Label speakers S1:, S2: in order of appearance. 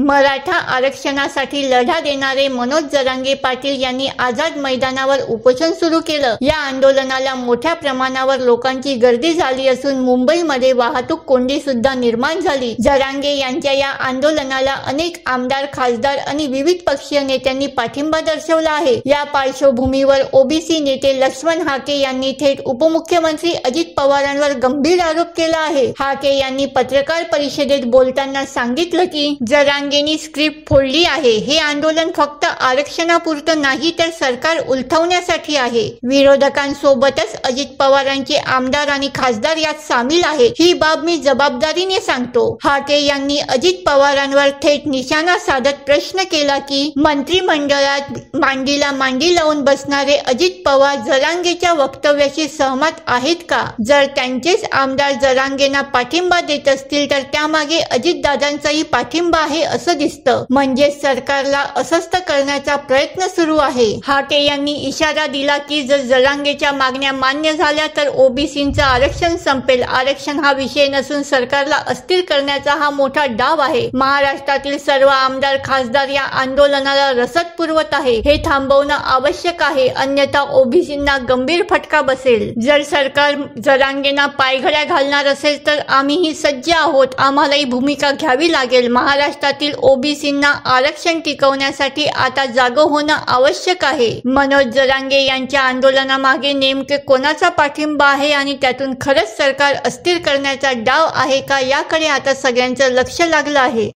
S1: मराठा आरक्षणासाठी लढा देणारे मनोज जरांगे पाटील यांनी आझाद मैदानावर उपोषण सुरू केलं। या आंदोलनाला मोठ्या प्रमाणावर लोकांची गर्दी झाली असून मुंबईमध्ये वाहतूक कोंडी सुद्धा निर्माण झाली। जरांगे यांच्या या आंदोलनाला अनेक आमदार, खासदार आणि विविध पक्षीय नेत्यांनी पाठिंबा दर्शवला आहे। या पार्श्वभूमीवर ओबीसी नेते लक्ष्मण हाके यांनी थेट उपमुख्यमंत्री अजित पवारांवर गंभीर आरोप केला आहे। हाके यांनी पत्रकार परिषदेत बोलताना सांगितलं की जरांगेंनी स्क्रिप्ट फोडली आहे। हे आंदोलन फक्त आरक्षणापुरतं नाही तर सरकार उलथवण्यासाठी आहे। विरोधकांसोबतच अजित पवारांचे आमदार आणि खासदार यात सामील आहेत, ही बाब मी जबाबदारीने सांगतो। हाके यांनी अजित पवारांवर थेट निशाणा साधत प्रश्न केला की मंत्रिमंडळात मांडीला मांडी लावून बसणारे अजित पवार जरांगेच्या वक्तव्याशी सहमत आहेत का? जर त्यांचेच आमदार जरांगेंना पाठिंबा देत असतील तर त्यामागे अजितदादांचाही पाठिंबा आहे असं दिसतं। म्हणजे सरकारला अस्वस्थ करण्याचा प्रयत्न सुरू आहे। हाके यांनी इशारा दिला की जर जरांगेच्या मागण्या मान्य झाल्या तर ओबीसींचं आरक्षण संपेल। आरक्षण हा विषय नसून सरकारला अस्थिर करण्याचा हा मोठा डाव आहे। महाराष्ट्रातील सर्व आमदार, खासदार या आंदोलनाला रसद पुरवत आहे। हे थांबवणं आवश्यक आहे, अन्यथा ओबीसींना गंभीर फटका बसेल। जर सरकार जरांगेंना पायघड्या घालणार असेल तर आम्हीही सज्ज आहोत, आम्हालाही भूमिका घ्यावी लागेल। महाराष्ट्रातील ओबीसींना आरक्षण टिकवण्यासाठी आता जागं होणं आवश्यक आहे। मनोज जरांगे यांच्या आंदोलनामागे नेमके कोणाचा पाठिंबा आहे आणि त्यातून खरंच सरकार अस्थिर करण्याचा डाव आहे का, याकडे आता सगळ्यांचं लक्ष लागलं आहे।